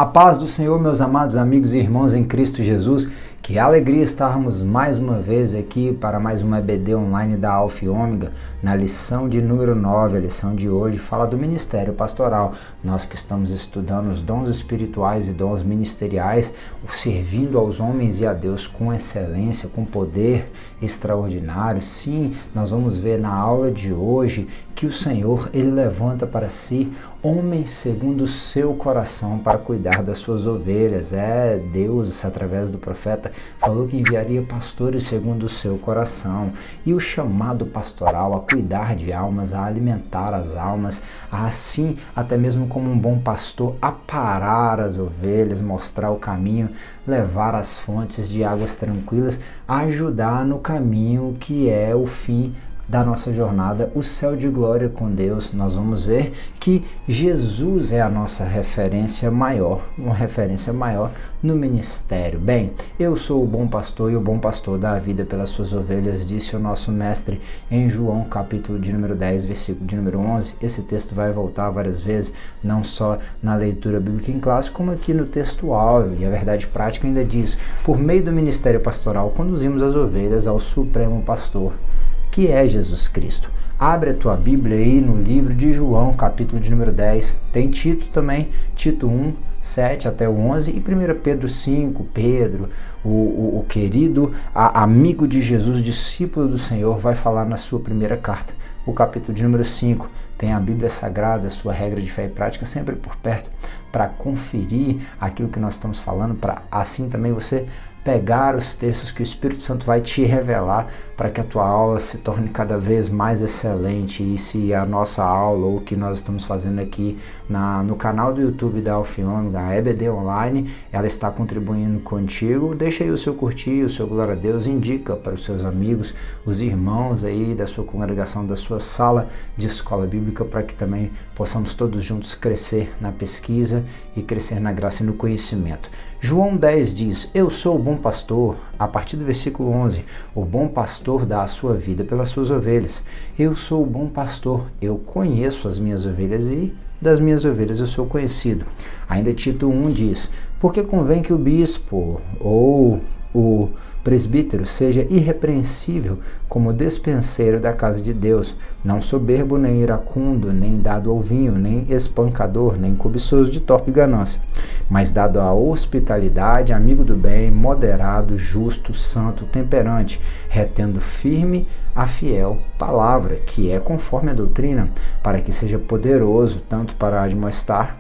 A paz do Senhor, meus amados amigos e irmãos em Cristo Jesus. Que alegria estarmos mais uma vez aqui para mais uma EBD online da Alfa e Ômega, na lição de número 9. A lição de hoje fala do ministério pastoral. Nós que estamos estudando os dons espirituais e dons ministeriais, servindo aos homens e a Deus com excelência, com poder extraordinário. Sim, nós vamos ver na aula de hoje que o Senhor, Ele levanta para si homens segundo o seu coração para cuidar das suas ovelhas. Deus, através do profeta, falou que enviaria pastores segundo o seu coração. E o chamado pastoral a cuidar de almas, a alimentar as almas, a, assim, até mesmo como um bom pastor, aparar as ovelhas, mostrar o caminho, levar as fontes de águas tranquilas, ajudar no caminho que é o fim da nossa jornada, o céu de glória com Deus. Nós vamos ver que Jesus é a nossa referência maior, uma referência maior no ministério. Bem, eu sou o bom pastor e o bom pastor dá a vida pelas suas ovelhas, disse o nosso mestre em João, capítulo de número 10, versículo de número 11. Esse texto vai voltar várias vezes, não só na leitura bíblica em classe, como aqui no texto áureo. E a verdade prática ainda diz: por meio do ministério pastoral, conduzimos as ovelhas ao supremo pastor, que é Jesus Cristo. Abre a tua Bíblia aí no livro de João, capítulo de número 10. Tem Tito também, Tito 1, 7 até o 11, e 1 Pedro 5, Pedro, o querido amigo de Jesus, discípulo do Senhor, vai falar na sua primeira carta. O capítulo de número 5 tem a Bíblia Sagrada, sua regra de fé e prática sempre por perto, para conferir aquilo que nós estamos falando, para assim também você pegar os textos que o Espírito Santo vai te revelar para que a tua aula se torne cada vez mais excelente. E se a nossa aula ou o que nós estamos fazendo aqui no canal do YouTube da Alfa e Ômega, a EBD Online, ela está contribuindo contigo, deixa aí o seu curtir, o seu glória a Deus, indica para os seus amigos, os irmãos aí da sua congregação, da sua sala de escola bíblica, para que também possamos todos juntos crescer na pesquisa e crescer na graça e no conhecimento. João 10 diz: eu sou o bom pastor. A partir do versículo 11, o bom pastor dá a sua vida pelas suas ovelhas. Eu sou o bom pastor, eu conheço as minhas ovelhas e das minhas ovelhas eu sou conhecido. Ainda Tito 1 diz: porque convém que o bispo ou o presbítero seja irrepreensível como despenseiro da casa de Deus, não soberbo, nem iracundo, nem dado ao vinho, nem espancador, nem cobiçoso de torpe ganância, mas dado à hospitalidade, amigo do bem, moderado, justo, santo, temperante, retendo firme a fiel palavra, que é conforme a doutrina, para que seja poderoso tanto para admoestar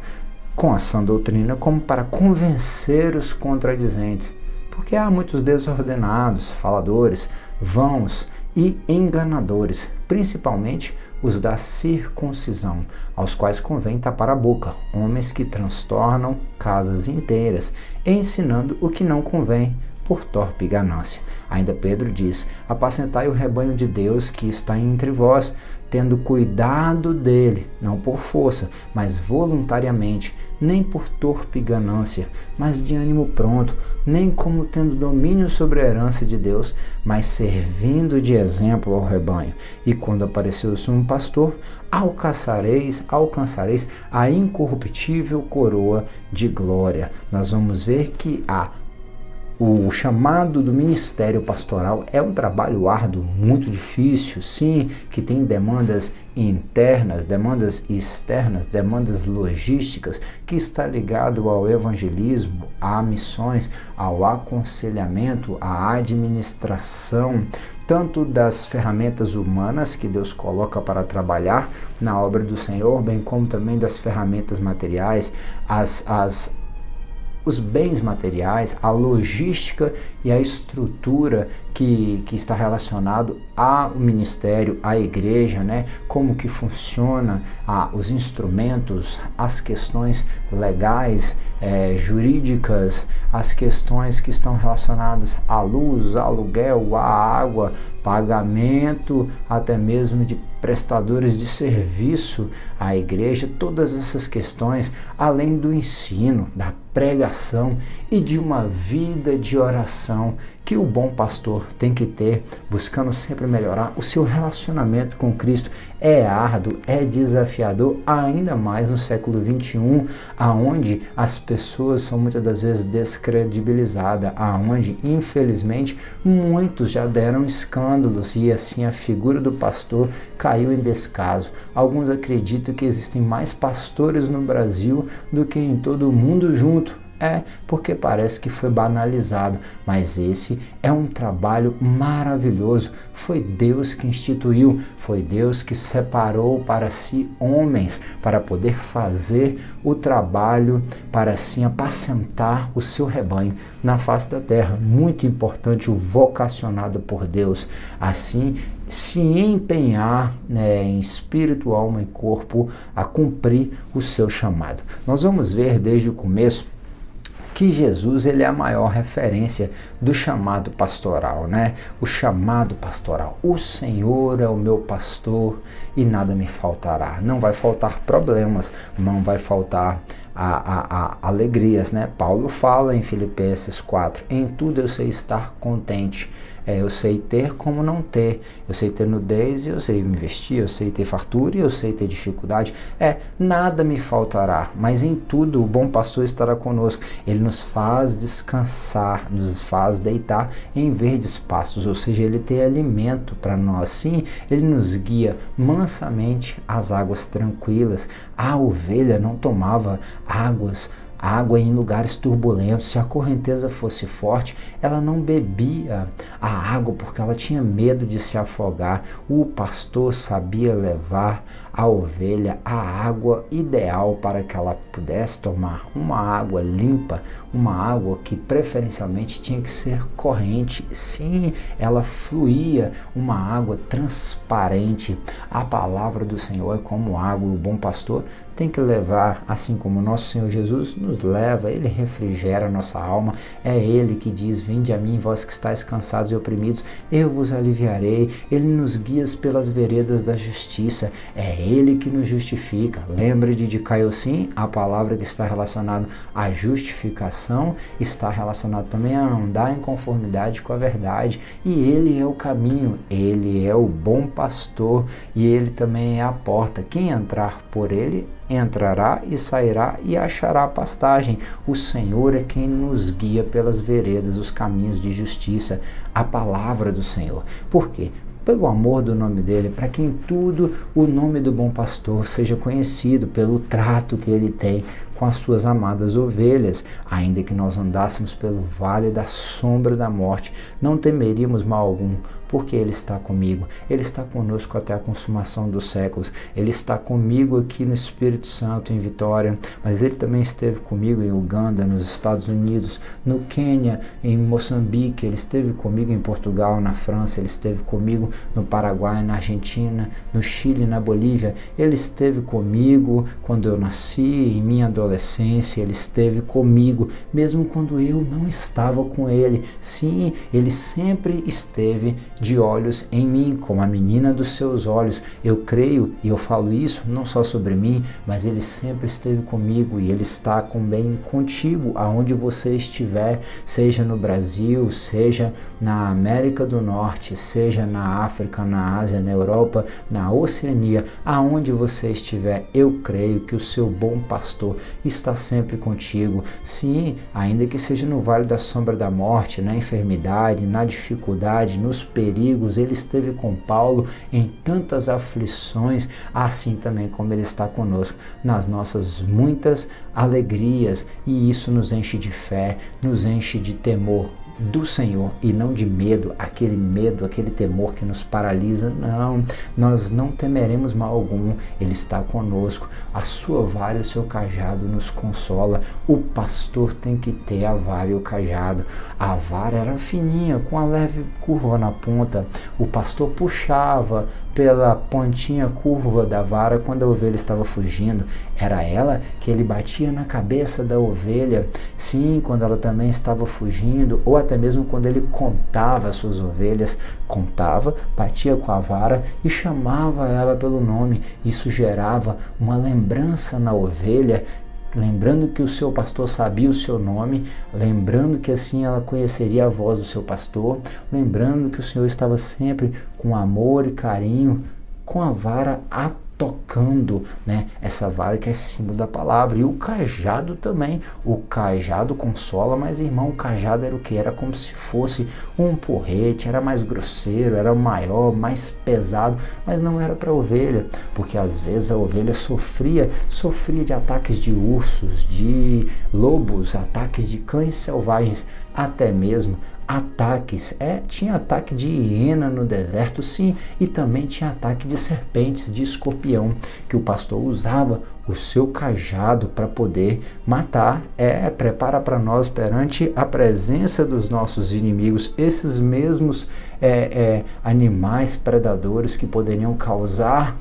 com a sã doutrina, como para convencer os contradizentes. Porque há muitos desordenados, faladores, vãos e enganadores, principalmente os da circuncisão, aos quais convém tapar a boca, homens que transtornam casas inteiras, ensinando o que não convém por torpe ganância. Ainda Pedro diz: apacentai o rebanho de Deus que está entre vós, tendo cuidado dele, não por força, mas voluntariamente, nem por torpe ganância, mas de ânimo pronto, nem como tendo domínio sobre a herança de Deus, mas servindo de exemplo ao rebanho. E quando aparecer o sumo pastor, alcançareis a incorruptível coroa de glória. Nós vamos ver que o chamado do ministério pastoral é um trabalho árduo, muito difícil, sim, que tem demandas internas, demandas externas, demandas logísticas, que está ligado ao evangelismo, a missões, ao aconselhamento, à administração, tanto das ferramentas humanas que Deus coloca para trabalhar na obra do Senhor, bem como também das ferramentas materiais, os bens materiais, a logística e a estrutura que está relacionado ao ministério, à igreja, né? Como que funciona os instrumentos, as questões legais, jurídicas, as questões que estão relacionadas à luz, aluguel, à água, pagamento, até mesmo de prestadores de serviço à igreja, todas essas questões, além do ensino, da pregação e de uma vida de oração que o bom pastor tem que ter, buscando sempre melhorar o seu relacionamento com Cristo. É árduo, é desafiador, ainda mais no século XXI, aonde as pessoas são muitas das vezes descredibilizadas, aonde, infelizmente, muitos já deram escândalos e assim a figura do pastor caiu em descaso. Alguns acreditam que existem mais pastores no Brasil do que em todo o mundo junto. Porque parece que foi banalizado, mas esse é um trabalho maravilhoso. Foi Deus que instituiu, foi Deus que separou para si homens para poder fazer o trabalho, para assim apacentar o seu rebanho na face da terra. Muito importante o vocacionado por Deus, assim se empenhar em espírito, alma e corpo a cumprir o seu chamado. Nós vamos ver desde o começo que Jesus ele é a maior referência do chamado pastoral, né? O chamado pastoral. O Senhor é o meu pastor e nada me faltará. Não vai faltar problemas, não vai faltar alegrias, né? Paulo fala em Filipenses 4, em tudo eu sei estar contente. Eu sei ter como não ter, eu sei ter nudez e eu sei me vestir, eu sei ter fartura e eu sei ter dificuldade. Nada me faltará, mas em tudo o bom pastor estará conosco. Ele nos faz descansar, nos faz deitar em verdes pastos, ou seja, ele tem alimento para nós. Sim, ele nos guia mansamente às águas tranquilas. A ovelha não tomava água em lugares turbulentos. Se a correnteza fosse forte, ela não bebia a água porque ela tinha medo de se afogar. O pastor sabia levar a ovelha a água ideal para que ela pudesse tomar, uma água limpa, uma água que preferencialmente tinha que ser corrente. Sim, ela fluía, uma água transparente. A palavra do Senhor é como água. O bom pastor tem que levar, assim como o nosso Senhor Jesus nos leva, ele refrigera a nossa alma. É ele que diz: vinde a mim, vós que estáis cansados e oprimidos, eu vos aliviarei. Ele nos guia pelas veredas da justiça. É ele que nos justifica. Lembre de Caiocim, a palavra que está relacionada à justificação está relacionada também a andar em conformidade com a verdade. E ele é o caminho, ele é o bom pastor e ele também é a porta. Quem entrar por ele entrará e sairá e achará pastagem. O Senhor é quem nos guia pelas veredas, os caminhos de justiça, a palavra do Senhor. Por quê? Pelo amor do nome dele, para que em tudo o nome do bom pastor seja conhecido, pelo trato que ele tem com as suas amadas ovelhas. Ainda que nós andássemos pelo vale da sombra da morte, não temeríamos mal algum, porque ele está comigo. Ele está conosco até a consumação dos séculos. Ele está comigo aqui no Espírito Santo, em Vitória, mas ele também esteve comigo em Uganda, nos Estados Unidos, no Quênia, em Moçambique. Ele esteve comigo em Portugal, na França. Ele esteve comigo no Paraguai, na Argentina, no Chile, na Bolívia. Ele esteve comigo quando eu nasci, em minha adolescência. Ele esteve comigo, mesmo quando eu não estava com ele. Sim, ele sempre esteve de olhos em mim, como a menina dos seus olhos. Eu creio e eu falo isso não só sobre mim, mas ele sempre esteve comigo e ele está bem contigo, aonde você estiver, seja no Brasil, seja na América do Norte, seja na África, na Ásia, na Europa, na Oceania, aonde você estiver. Eu creio que o seu bom pastor está sempre contigo. Sim, ainda que seja no vale da sombra da morte, na enfermidade, na dificuldade, nos perigos, ele esteve com Paulo em tantas aflições, assim também como ele está conosco nas nossas muitas alegrias, e isso nos enche de fé, nos enche de temor do Senhor e não de medo, aquele temor que nos paralisa. Não, nós não temeremos mal algum. Ele está conosco, a sua vara e o seu cajado nos consola. O pastor tem que ter a vara e o cajado. A vara era fininha, com a leve curva na ponta. O pastor puxava pela pontinha curva da vara quando a ovelha estava fugindo. Era ela que ele batia na cabeça da ovelha, sim, quando ela também estava fugindo, ou até mesmo quando ele contava as suas ovelhas, batia com a vara e chamava ela pelo nome. Isso gerava uma lembrança na ovelha lembrando que o seu pastor sabia o seu nome, lembrando que assim ela conheceria a voz do seu pastor, lembrando que o Senhor estava sempre com amor e carinho, com a vara tocando, né? Essa vara que é símbolo da palavra. E o cajado também. O cajado consola, mas irmão, o cajado era o que? Era como se fosse um porrete, era mais grosseiro, era maior, mais pesado, mas não era para a ovelha, porque às vezes a ovelha sofria de ataques de ursos, de lobos, ataques de cães selvagens, até mesmo ataques, tinha ataque de hiena no deserto, sim, e também tinha ataque de serpentes, de escorpião, que o pastor usava o seu cajado para poder matar, prepara para nós perante a presença dos nossos inimigos, esses mesmos animais predadores que poderiam causar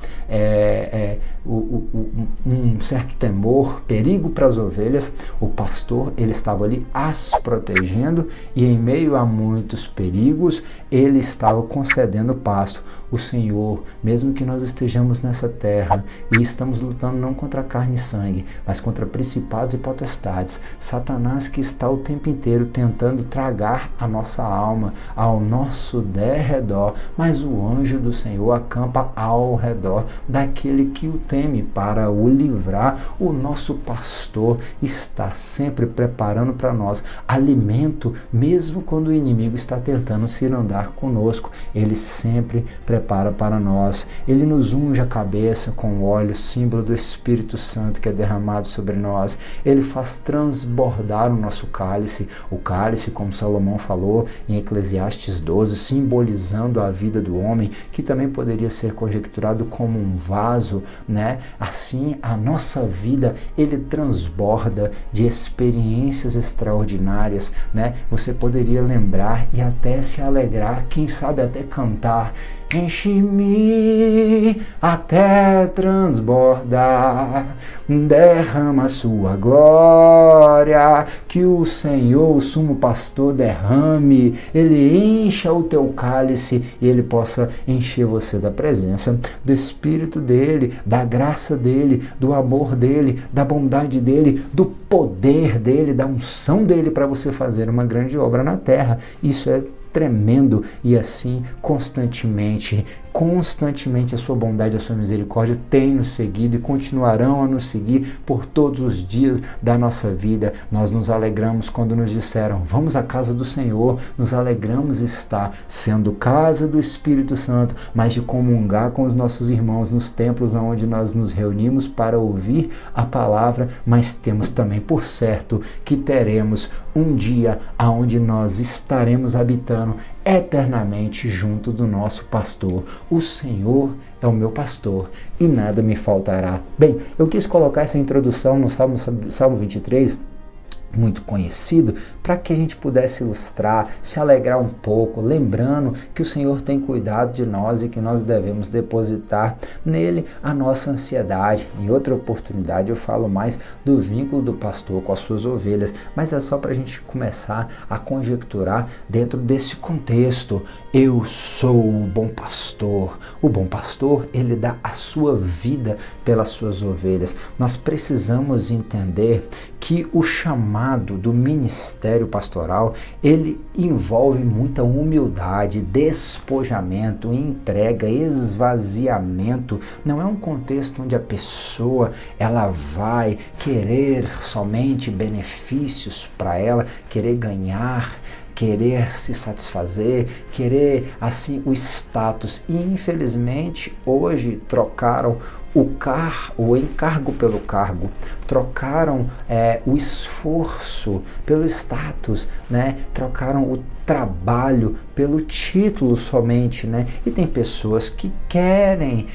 um certo temor, perigo para as ovelhas. O pastor, ele estava ali as protegendo, e em meio a muitos perigos, ele estava concedendo pasto. O Senhor, mesmo que nós estejamos nessa terra e estamos lutando não contra carne e sangue, mas contra principados e potestades, Satanás que está o tempo inteiro tentando tragar a nossa alma ao nosso derredor, mas o anjo do Senhor acampa ao redor daquele que o teme para o livrar. O nosso pastor está sempre preparando para nós alimento, mesmo quando o inimigo está tentando cirandar conosco. Ele sempre prepara para nós. Ele nos unge a cabeça com óleo, símbolo do Espírito Santo que é derramado sobre nós. Ele faz transbordar o nosso cálice, o cálice, como Salomão falou em Eclesiastes 12, simbolizando a vida do homem, que também poderia ser conjecturado como um vaso, né? Assim, a nossa vida, ele transborda de experiências extraordinárias, né? Você poderia lembrar e até se alegrar, quem sabe até cantar: enche-me até transbordar, derrama sua glória, que o Senhor, o sumo pastor, derrame, ele encha o teu cálice e ele possa encher você da presença do Espírito dele, da graça dele, do amor dele, da bondade dele, do poder dele, da unção dele para você fazer uma grande obra na terra. Isso é tremendo, e assim constantemente a sua bondade, a sua misericórdia tem nos seguido e continuarão a nos seguir por todos os dias da nossa vida. Nós nos alegramos quando nos disseram: vamos à casa do Senhor, nos alegramos estar sendo casa do Espírito Santo, mas de comungar com os nossos irmãos nos templos onde nós nos reunimos para ouvir a palavra, mas temos também por certo que teremos um dia aonde nós estaremos habitando eternamente junto do nosso pastor. O Senhor é o meu pastor e nada me faltará. Bem, eu quis colocar essa introdução no Salmo 23, muito conhecido, para que a gente pudesse ilustrar, se alegrar um pouco, lembrando que o Senhor tem cuidado de nós e que nós devemos depositar nele a nossa ansiedade. Em outra oportunidade eu falo mais do vínculo do pastor com as suas ovelhas, mas é só para a gente começar a conjecturar dentro desse contexto. Eu sou o bom pastor. O bom pastor, ele dá a sua vida pelas suas ovelhas. Nós precisamos entender que o chamado do ministério pastoral, ele envolve muita humildade, despojamento, entrega, esvaziamento. Não é um contexto onde a pessoa ela vai querer somente benefícios para ela, querer ganhar, querer se satisfazer, querer assim o status. E infelizmente hoje trocaram o encargo pelo cargo, trocaram o esforço pelo status, né? Trocaram o trabalho pelo título somente, né? E tem pessoas que querem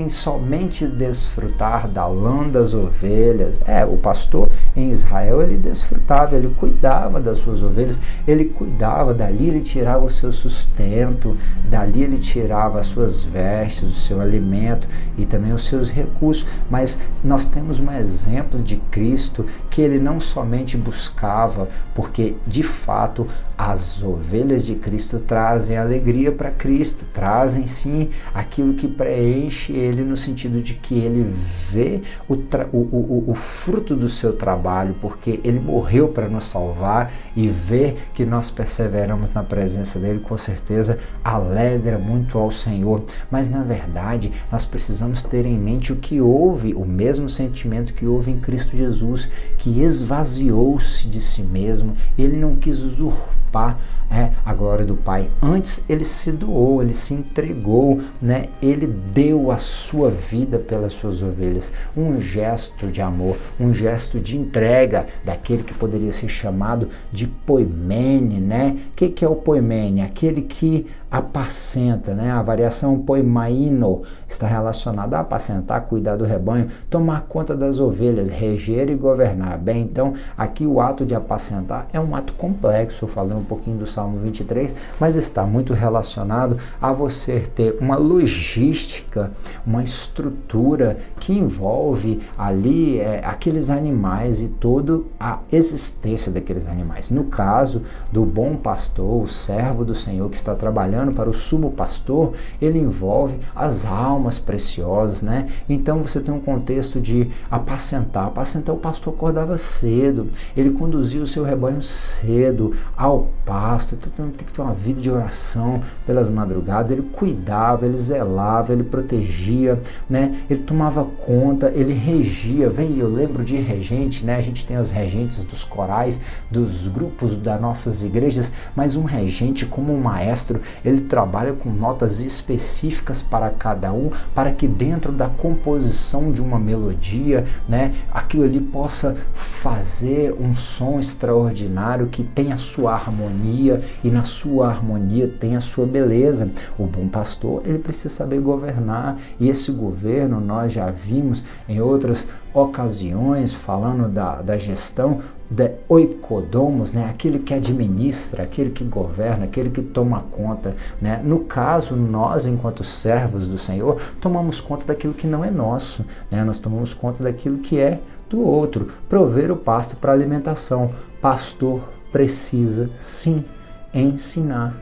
somente desfrutar da lã das ovelhas. O pastor em Israel, ele desfrutava, ele cuidava das suas ovelhas, ele cuidava, dali ele tirava o seu sustento, dali ele tirava as suas vestes, o seu alimento e também os seus recursos. Mas nós temos um exemplo de Cristo que ele não somente buscava, porque de fato As ovelhas de Cristo trazem alegria para Cristo, trazem sim aquilo que preenche ele, no sentido de que ele vê o fruto do seu trabalho, porque ele morreu para nos salvar, e ver que nós perseveramos na presença dele, com certeza alegra muito ao Senhor. Mas na verdade nós precisamos ter em mente o que houve, o mesmo sentimento que houve em Cristo Jesus, que esvaziou-se de si mesmo. Ele não quis usurpar a glória do Pai. Antes ele se doou, ele se entregou, ele deu a sua vida pelas suas ovelhas. Um gesto de amor, um gesto de entrega, daquele que poderia ser chamado de poimene, O que é o poimene? Aquele que apacenta, A variação poimaino está relacionada a apacentar, cuidar do rebanho, tomar conta das ovelhas, reger e governar. Bem, então aqui o ato de apacentar é um ato complexo. Eu falei um pouquinho do Salmo 23, mas está muito relacionado a você ter uma logística, uma estrutura que envolve ali aqueles animais e toda a existência daqueles animais. No caso do bom pastor, o servo do Senhor que está trabalhando para o sumo pastor, ele envolve as almas preciosas, Então você tem um contexto de apacentar. Apacentar, o pastor acordava cedo, ele conduzia o seu rebanho cedo ao pasto. Então tem que ter uma vida de oração pelas madrugadas. Ele cuidava, ele zelava, ele protegia, Ele tomava conta, ele regia. Eu lembro de regente, A gente tem os regentes dos corais, dos grupos das nossas igrejas, mas um regente, como um maestro, ele trabalha com notas específicas para cada um, para que dentro da composição de uma melodia, aquilo ali possa fazer um som extraordinário que tem a sua harmonia, e na sua harmonia tem a sua beleza. O bom pastor, ele precisa saber governar, e esse governo nós já vimos em outras ocasiões, falando da gestão de oikodomos, aquele que administra, aquele que governa, aquele que toma conta, No caso, nós, enquanto servos do Senhor, tomamos conta daquilo que não é nosso, Nós tomamos conta daquilo que é do outro. Prover o pasto para alimentação. Pastor precisa sim ensinar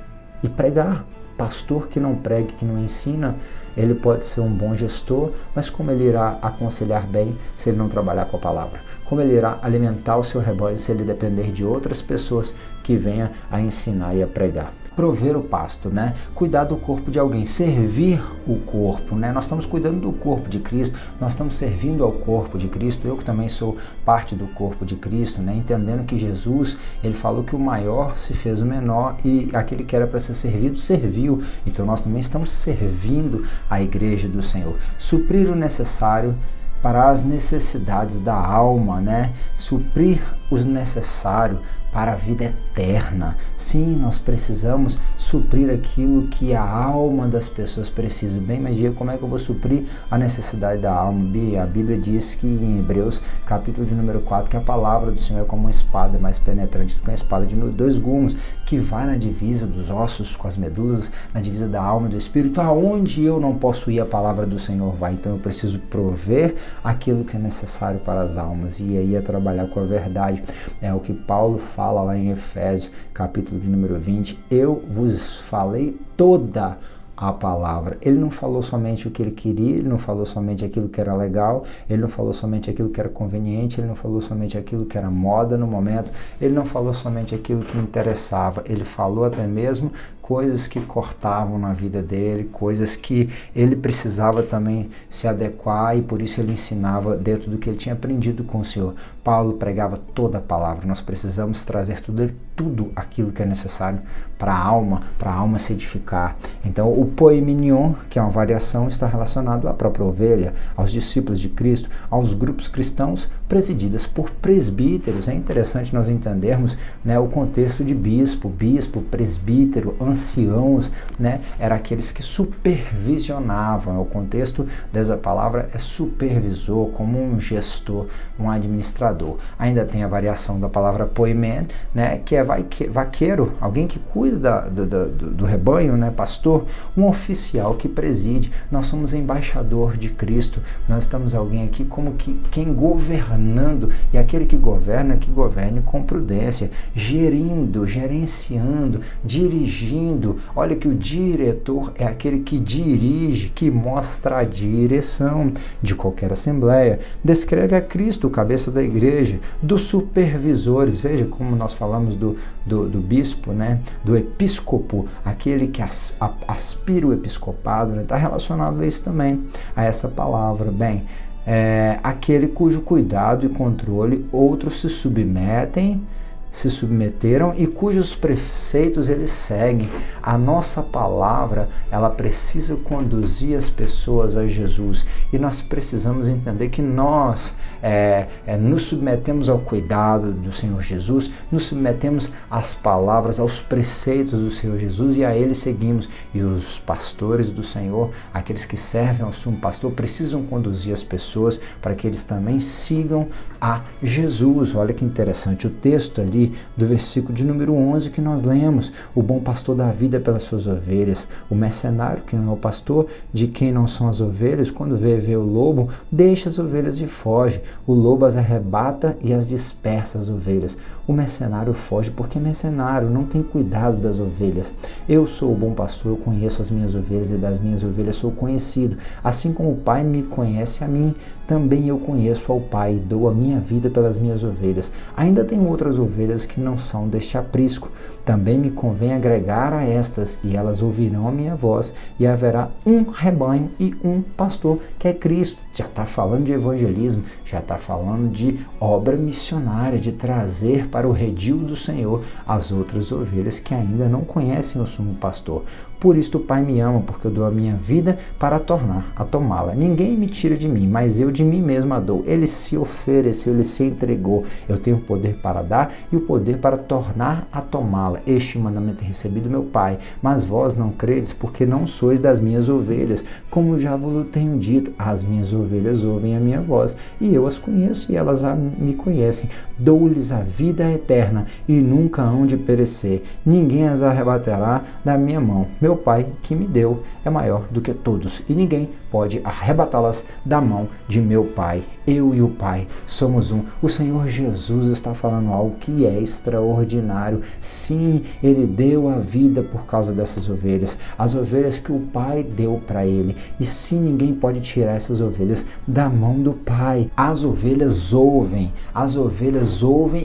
e pregar. Pastor que não prega, que não ensina, ele pode ser um bom gestor, mas como ele irá aconselhar bem se ele não trabalhar com a palavra? Como ele irá alimentar o seu rebanho se ele depender de outras pessoas que venham a ensinar e a pregar? Prover o pasto, Cuidar do corpo de alguém, servir o corpo, Nós estamos cuidando do corpo de Cristo, nós estamos servindo ao corpo de Cristo. Eu que também sou parte do corpo de Cristo, Entendendo que Jesus, ele falou que o maior se fez o menor, e aquele que era para ser servido, serviu. Então nós também estamos servindo a igreja do Senhor. Suprir o necessário para as necessidades da alma, Suprir o necessário para a vida eterna. Sim, nós precisamos suprir aquilo que a alma das pessoas precisa. Bem, mas Diego, como é que eu vou suprir a necessidade da alma? A Bíblia diz que em Hebreus, capítulo de número 4, que a palavra do Senhor é como uma espada mais penetrante do que uma espada de 2 gumes, que vai na divisa dos ossos com as medulas, na divisa da alma e do espírito. Aonde eu não posso ir, a palavra do Senhor vai. Então eu preciso prover aquilo que é necessário para as almas, e aí é trabalhar com a verdade. É o que Paulo fala lá em Efésios, capítulo de número 20, eu vos falei toda a palavra. Ele não falou somente o que ele queria, ele não falou somente aquilo que era legal, ele não falou somente aquilo que era conveniente, ele não falou somente aquilo que era moda no momento, ele não falou somente aquilo que interessava, ele falou até mesmo coisas que cortavam na vida dele, coisas que ele precisava também se adequar, e por isso ele ensinava dentro do que ele tinha aprendido com o Senhor. Paulo pregava toda a palavra. Nós precisamos trazer tudo aquilo que é necessário para a alma se edificar. Então o poimenion, que é uma variação, está relacionado à própria ovelha, aos discípulos de Cristo, aos grupos cristãos presididos por presbíteros. É interessante nós entendermos o contexto de bispo, presbítero, anciãos, eram aqueles que supervisionavam. O contexto dessa palavra é supervisor, como um gestor, um administrador. Ainda tem a variação da palavra poimen, que é vaqueiro, alguém que cuida do rebanho, pastor, um oficial que preside. Nós somos embaixador de Cristo, nós estamos alguém aqui como que quem governamos governando, e aquele que governe com prudência, gerenciando, dirigindo. Olha que o diretor é aquele que dirige, que mostra a direção de qualquer assembleia. Descreve a Cristo, o cabeça da igreja, dos supervisores. Veja como nós falamos do bispo, né? Do episcopo, aquele que aspira o episcopado, está relacionado a isso também, a essa palavra. Bem, aquele cujo cuidado e controle outros se submeteram e cujos preceitos eles seguem. A nossa palavra, ela precisa conduzir as pessoas a Jesus, e nós precisamos entender que nós nos submetemos ao cuidado do Senhor Jesus, nos submetemos às palavras, aos preceitos do Senhor Jesus, e a Ele seguimos. E os pastores do Senhor, aqueles que servem ao sumo pastor, precisam conduzir as pessoas para que eles também sigam a Jesus. Olha que interessante o texto ali do versículo de número 11 que nós lemos: o bom pastor dá vida pelas suas ovelhas. O mercenário, que não é o pastor, de quem não são as ovelhas, quando vê o lobo, deixa as ovelhas e foge. O lobo as arrebata e as dispersa as ovelhas. O mercenário foge porque mercenário não tem cuidado das ovelhas. Eu sou o bom pastor, eu conheço as minhas ovelhas e das minhas ovelhas sou conhecido. Assim como o Pai me conhece a mim, também eu conheço ao Pai e dou a minha vida pelas minhas ovelhas. Ainda tem outras ovelhas que não são deste aprisco. Também me convém agregar a estas, e elas ouvirão a minha voz, e haverá um rebanho e um pastor, que é Cristo. Já está falando de evangelismo, já está falando de obra missionária, de trazer para o redil do Senhor as outras ovelhas que ainda não conhecem o sumo pastor. Por isto o Pai me ama, porque eu dou a minha vida para tornar a tomá-la. Ninguém me tira de mim, mas eu de mim mesmo a dou. Ele se ofereceu, ele se entregou. Eu tenho o poder para dar e o poder para tornar a tomá-la. Este mandamento é recebido do meu Pai, mas vós não credes, porque não sois das minhas ovelhas. Como já vos tenho dito, as minhas ovelhas ouvem a minha voz, e eu as conheço e elas me conhecem. Dou-lhes a vida eterna e nunca hão de perecer. Ninguém as arrebatará da minha mão. Meu Pai que me deu é maior do que todos, e ninguém pode arrebatá-las da mão de meu Pai. Eu e o Pai somos um. O Senhor Jesus está falando algo que é extraordinário. Sim, Ele deu a vida por causa dessas ovelhas, as ovelhas que o Pai deu para Ele. E sim, ninguém pode tirar essas ovelhas da mão do Pai. As ovelhas ouvem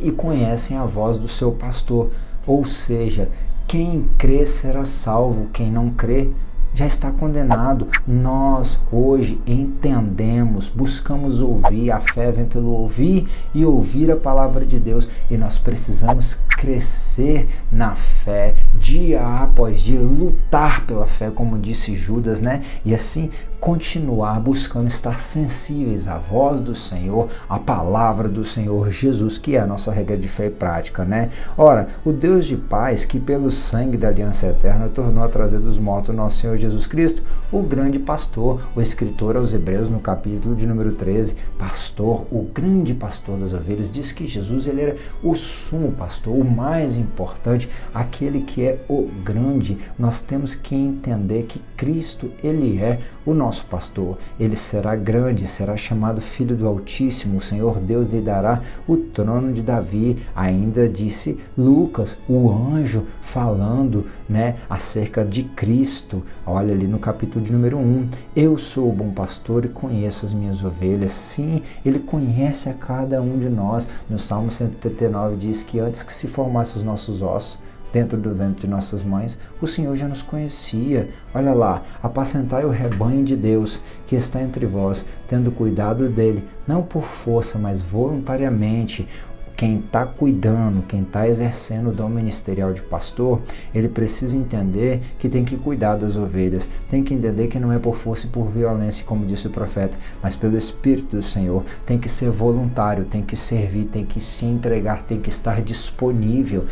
e conhecem a voz do seu pastor. Ou seja, quem crê será salvo, quem não crê já está condenado. Nós hoje entendemos, buscamos ouvir, a fé vem pelo ouvir e ouvir a palavra de Deus, e nós precisamos crescer na fé, dia após dia, lutar pela fé, como disse Judas, né? E assim continuar buscando estar sensíveis à voz do Senhor, à palavra do Senhor Jesus, que é a nossa regra de fé e prática, né? Ora, o Deus de paz, que pelo sangue da aliança eterna tornou a trazer dos mortos o nosso Senhor Jesus Cristo, o grande pastor, o escritor aos Hebreus no capítulo de número 13, pastor, o grande pastor das ovelhas, diz que Jesus ele era o sumo pastor, o mais importante, aquele que é o grande. Nós temos que entender que Cristo, ele é o nosso pastor, ele será grande, será chamado Filho do Altíssimo, o Senhor Deus lhe dará o trono de Davi. Ainda disse Lucas, o anjo falando, né, acerca de Cristo. Olha ali no capítulo de número 1, eu sou o bom pastor e conheço as minhas ovelhas. Sim, ele conhece a cada um de nós. No Salmo 139 diz que antes que se formassem os nossos ossos dentro do ventre de nossas mães, o Senhor já nos conhecia. Olha lá, apacentai o rebanho de Deus que está entre vós, tendo cuidado dele, não por força, mas voluntariamente. Quem está cuidando, quem está exercendo o dom ministerial de pastor, ele precisa entender que tem que cuidar das ovelhas, tem que entender que não é por força e por violência, como disse o profeta, mas pelo Espírito do Senhor. Tem que ser voluntário, tem que servir, tem que se entregar, tem que estar disponível.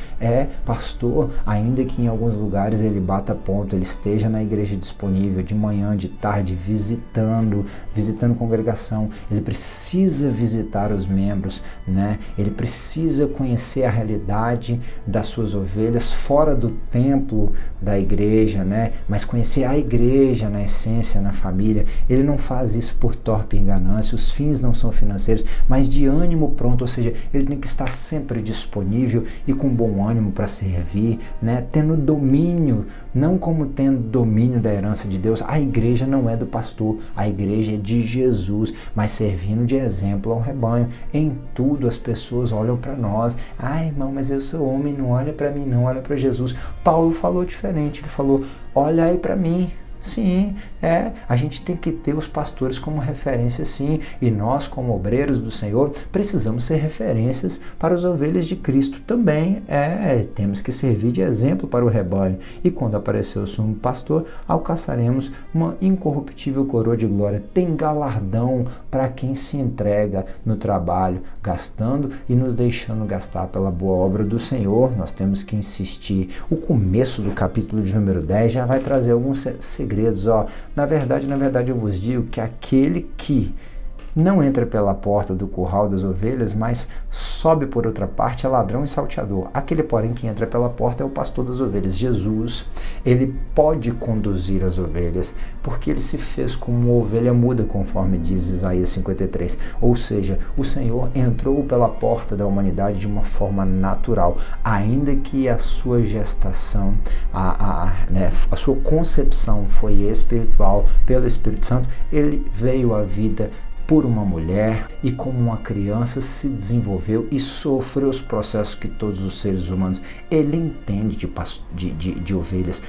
Pastor, ainda que em alguns lugares ele bata ponto, ele esteja na igreja disponível, de manhã, de tarde, visitando congregação, ele precisa visitar os membros, né? Ele precisa precisa conhecer a realidade das suas ovelhas fora do templo da igreja, né? Mas conhecer a igreja na essência, na família. Ele não faz isso por torpe ganância, os fins não são financeiros, mas de ânimo pronto, ou seja, ele tem que estar sempre disponível e com bom ânimo para servir, né? Tendo domínio, não como tendo domínio da herança de Deus. A igreja não é do pastor, a igreja é de Jesus, mas servindo de exemplo ao rebanho. Em tudo as pessoas olham para nós. Ai, irmão, mas eu sou homem, não olha para mim, não olha para Jesus. Paulo falou diferente, ele falou, olha aí para mim. Sim, a gente tem que ter os pastores como referência, sim, e nós, como obreiros do Senhor, precisamos ser referências para as ovelhas de Cristo também, temos que servir de exemplo para o rebanho, e quando aparecer o sumo pastor, alcançaremos uma incorruptível coroa de glória. Tem galardão para quem se entrega no trabalho, gastando e nos deixando gastar pela boa obra do Senhor. Nós temos que insistir. O começo do capítulo de número 10 já vai trazer alguns segredos. Na verdade, eu vos digo que aquele que não entra pela porta do curral das ovelhas, mas sobe por outra parte, é ladrão e salteador. Aquele, porém, que entra pela porta é o pastor das ovelhas. Jesus, ele pode conduzir as ovelhas, porque ele se fez como uma ovelha muda, conforme diz Isaías 53. Ou seja, o Senhor entrou pela porta da humanidade de uma forma natural, ainda que a sua gestação, a sua concepção foi espiritual, pelo Espírito Santo, ele veio à vida por uma mulher e como uma criança se desenvolveu e sofreu os processos que todos os seres humanos. Ele entende de ovelhas.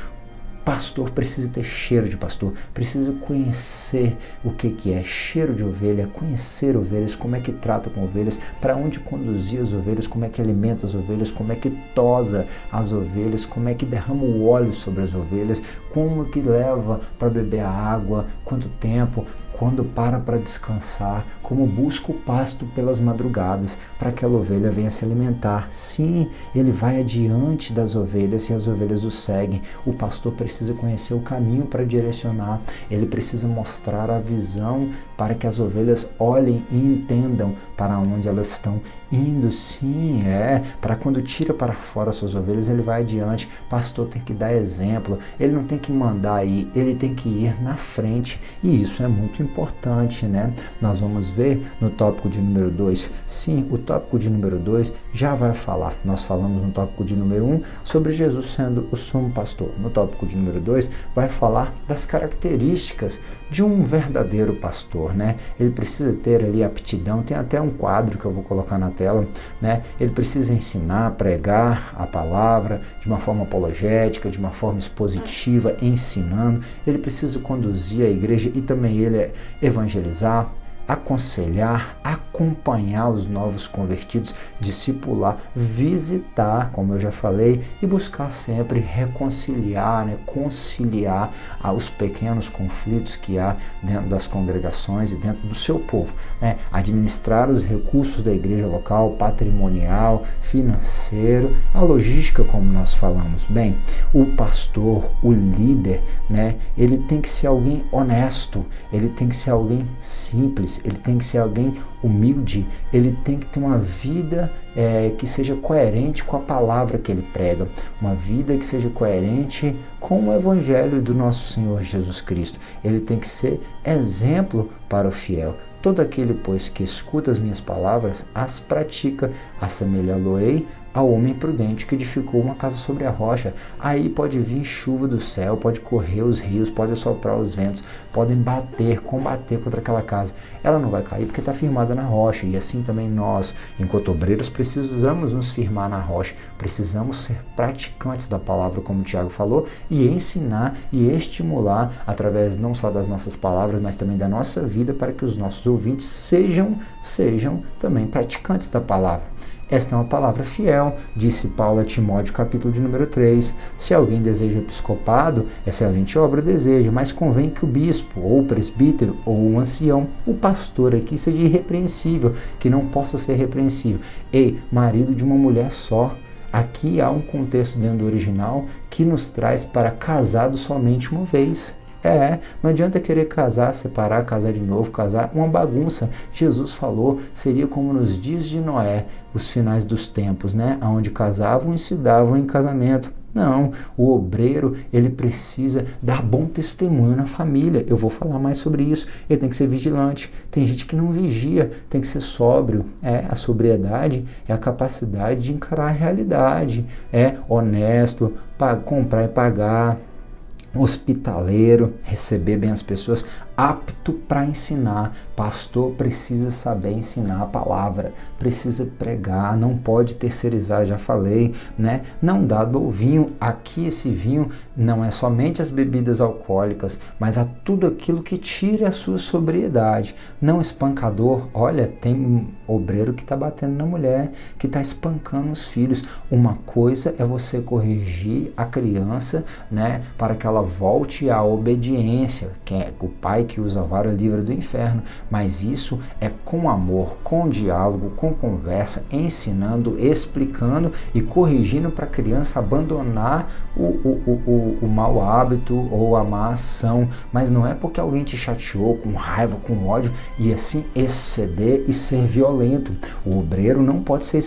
Pastor precisa ter cheiro de pastor, precisa conhecer o que é cheiro de ovelha, conhecer ovelhas, como é que trata com ovelhas, para onde conduzir as ovelhas, como é que alimenta as ovelhas, como é que tosa as ovelhas, como é que derrama o óleo sobre as ovelhas, como que leva para beber a água, quanto tempo, quando para descansar, como busca o pasto pelas madrugadas, para que a ovelha venha se alimentar. Sim, ele vai adiante das ovelhas e as ovelhas o seguem. O pastor precisa conhecer o caminho para direcionar, ele precisa mostrar a visão para que as ovelhas olhem e entendam para onde elas estão indo. Sim, para quando tira para fora suas ovelhas, ele vai adiante. O pastor tem que dar exemplo, ele não tem que mandar ir, ele tem que ir na frente, e isso é muito importante, né? Nós vamos ver no tópico de número 2. Sim, o tópico de número 2 já vai falar. Nós falamos no tópico de número 1 sobre Jesus sendo o sumo pastor. No tópico de número 2 vai falar das características de um verdadeiro pastor, né? Ele precisa ter ali aptidão, tem até um quadro que eu vou colocar na tela, né? Ele precisa ensinar, pregar a palavra de uma forma apologética, de uma forma expositiva, ensinando. Ele precisa conduzir a igreja e também ele evangelizar, aconselhar, acompanhar os novos convertidos, discipular, visitar, como eu já falei, e buscar sempre reconciliar, conciliar os pequenos conflitos que há dentro das congregações e dentro do seu povo, administrar os recursos da igreja local, patrimonial, financeiro, a logística, como nós falamos. Bem, o pastor, o líder, ele tem que ser alguém honesto, ele tem que ser alguém simples, ele tem que ser alguém humilde, ele tem que ter uma vida que seja coerente com a palavra que ele prega, uma vida que seja coerente com o evangelho do nosso Senhor Jesus Cristo. Ele tem que ser exemplo para o fiel. Todo aquele, pois, que escuta as minhas palavras, as pratica, assemelhá-lo-ei ao homem prudente que edificou uma casa sobre a rocha. Aí pode vir chuva do céu, pode correr os rios, pode soprar os ventos, podem combater contra aquela casa. Ela não vai cair porque está firmada na rocha. E assim também nós, enquanto obreiros, precisamos nos firmar na rocha. Precisamos ser praticantes da palavra, como o Tiago falou, e ensinar e estimular através não só das nossas palavras, mas também da nossa vida, para que os nossos ouvintes sejam também praticantes da palavra. Esta é uma palavra fiel, disse Paulo a Timóteo, capítulo de número 3. Se alguém deseja o episcopado, excelente obra deseja, mas convém que o bispo, ou o presbítero, ou o ancião, o pastor aqui, seja irrepreensível, que não possa ser repreensível. Ei, marido de uma mulher só. Aqui há um contexto dentro do original que nos traz para casado somente uma vez. Não adianta querer casar, separar, casar de novo, casar, uma bagunça. Jesus falou, seria como nos dias de Noé, os finais dos tempos, né? Onde casavam e se davam em casamento. Não, o obreiro, ele precisa dar bom testemunho na família. Eu vou falar mais sobre isso. Ele tem que ser vigilante. Tem gente que não vigia, tem que ser sóbrio. A sobriedade é a capacidade de encarar a realidade. É honesto, comprar e pagar, hospitaleiro, receber bem as pessoas, apto para ensinar. Pastor precisa saber ensinar a palavra, precisa pregar, não pode terceirizar, já falei, né? Não dá do vinho. Aqui esse vinho não é somente as bebidas alcoólicas, mas a tudo aquilo que tira a sua sobriedade. Não espancador. Olha, tem obreiro que está batendo na mulher, que está espancando os filhos. Uma coisa é você corrigir a criança, né, para que ela volte à obediência, que é o pai que usa a vara livra do inferno, mas isso é com amor, com diálogo, com conversa, ensinando, explicando e corrigindo para a criança abandonar o mau hábito ou a má ação. Mas não é porque alguém te chateou com raiva, com ódio, e assim exceder e ser violento. O obreiro não pode ser